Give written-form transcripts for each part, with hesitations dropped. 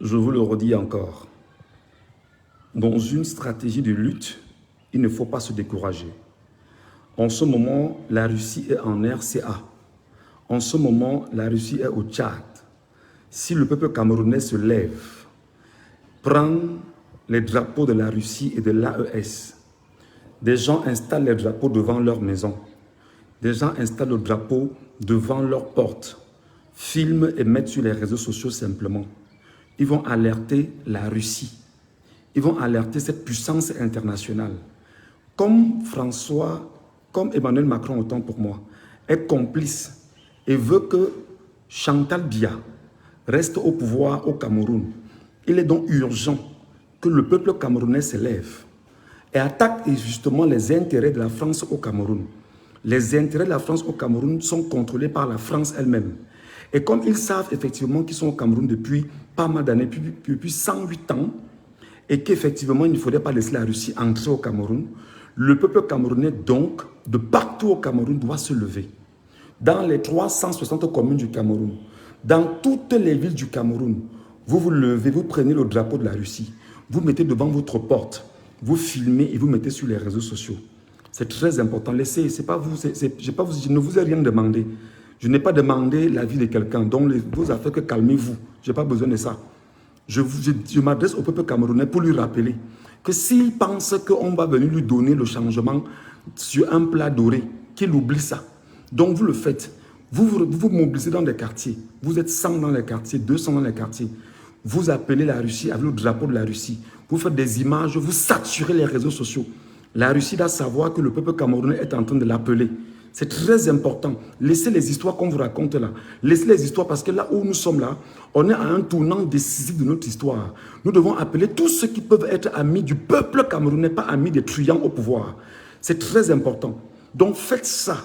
Je vous le redis encore, dans une stratégie de lutte, il ne faut pas se décourager. En ce moment, la Russie est en RCA. En ce moment, la Russie est au Tchad. Si le peuple camerounais se lève, prend les drapeaux de la Russie et de l'AES, des gens installent les drapeaux devant leur maison, des gens installent le drapeau devant leur porte, filment et mettent sur les réseaux sociaux simplement. Ils vont alerter la Russie. Ils vont alerter cette puissance internationale. Comme François, comme Emmanuel Macron, autant pour moi, est complice et veut que Chantal Biya reste au pouvoir au Cameroun, il est donc urgent que le peuple camerounais se lève et attaque justement les intérêts de la France au Cameroun. Les intérêts de la France au Cameroun sont contrôlés par la France elle-même. Et comme ils savent effectivement qu'ils sont au Cameroun depuis pas mal d'années, depuis 108 ans, et qu'effectivement il ne faudrait pas laisser la Russie entrer au Cameroun, le peuple camerounais donc, de partout au Cameroun, doit se lever. Dans les 360 communes du Cameroun, dans toutes les villes du Cameroun, vous vous levez, vous prenez le drapeau de la Russie, vous mettez devant votre porte, vous filmez et vous mettez sur les réseaux sociaux. C'est très important. Laissez, c'est pas vous, je ne vous ai rien demandé. Je n'ai pas demandé l'avis de quelqu'un. Donc, vos affaires, que calmez-vous. Je n'ai pas besoin de ça. Je m'adresse au peuple camerounais pour lui rappeler que s'il pense qu'on va venir lui donner le changement sur un plat doré, qu'il oublie ça. Donc, vous le faites. Vous vous mobilisez dans les quartiers. Vous êtes 100 dans les quartiers, 200 dans les quartiers. Vous appelez la Russie avec le drapeau de la Russie. Vous faites des images, vous saturez les réseaux sociaux. La Russie doit savoir que le peuple camerounais est en train de l'appeler. C'est très important. Laissez les histoires qu'on vous raconte là. Laissez les histoires parce que là où nous sommes là, on est à un tournant décisif de notre histoire. Nous devons appeler tous ceux qui peuvent être amis du peuple camerounais, pas amis des truands au pouvoir. C'est très important. Donc faites ça.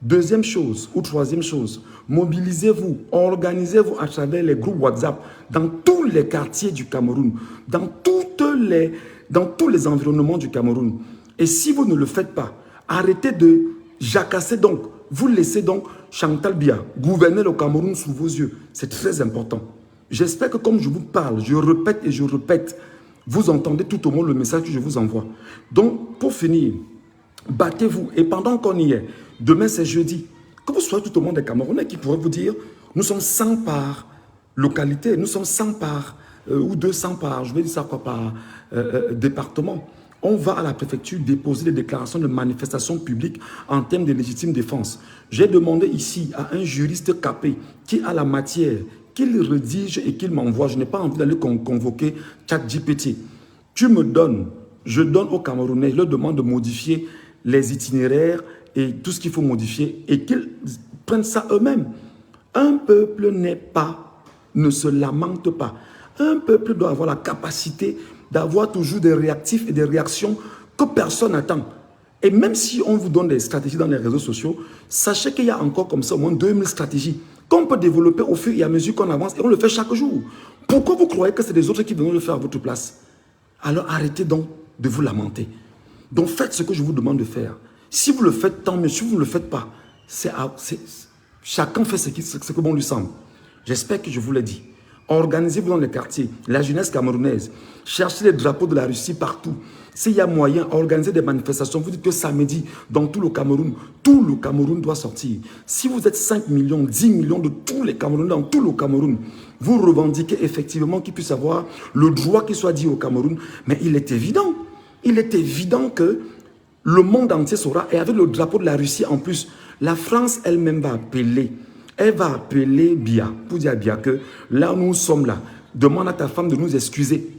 Deuxième chose ou troisième chose, mobilisez-vous, organisez-vous à travers les groupes WhatsApp dans tous les quartiers du Cameroun, dans tous les environnements du Cameroun. Et si vous ne le faites pas, arrêtez de jacasser donc, vous laissez donc Chantal Biya gouverner le Cameroun sous vos yeux. C'est très important. J'espère que comme je vous parle, je répète et je répète, vous entendez tout au moins le message que je vous envoie. Donc, pour finir, battez-vous. Et pendant qu'on y est, demain c'est jeudi, que vous soyez tout au monde des Camerounais qui pourraient vous dire, nous sommes 100 par localité, nous sommes 100 par, ou 200 par, je vais dire ça quoi, par département. On va à la préfecture déposer des déclarations de manifestation publique en termes de légitime défense. J'ai demandé ici à un juriste capé qui a la matière, qu'il rédige et qu'il m'envoie. Je n'ai pas envie d'aller convoquer ChatGPT. Tu me donnes, je donne aux Camerounais, je leur demande de modifier les itinéraires et tout ce qu'il faut modifier et qu'ils prennent ça eux-mêmes. Un peuple ne se lamente pas. Un peuple doit avoir la capacité d'avoir toujours des réactifs et des réactions que personne n'attend. Et même si on vous donne des stratégies dans les réseaux sociaux, sachez qu'il y a encore comme ça au moins 2000 stratégies qu'on peut développer au fur et à mesure qu'on avance et on le fait chaque jour. Pourquoi vous croyez que c'est des autres qui vont le faire à votre place? Alors arrêtez donc de vous lamenter. Donc faites ce que je vous demande de faire. Si vous le faites, tant mieux. Si vous ne le faites pas, chacun fait ce que bon lui semble. J'espère que je vous l'ai dit. Organisez-vous dans les quartiers, la jeunesse camerounaise. Cherchez les drapeaux de la Russie partout. S'il y a moyen, organisez des manifestations. Vous dites que samedi, dans tout le Cameroun doit sortir. Si vous êtes 5 millions, 10 millions de tous les Camerounais dans tout le Cameroun, vous revendiquez effectivement qu'il puisse avoir le droit qui soit dit au Cameroun. Mais il est évident que le monde entier saura, et avec le drapeau de la Russie en plus, la France elle-même va appeler. Elle va appeler Biya pour dire à Biya que là où nous sommes là, demande à ta femme de nous excuser.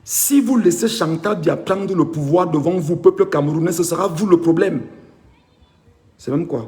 Si vous laissez Chantal Biya prendre le pouvoir devant vous, peuple camerounais, ce sera vous le problème. C'est même quoi?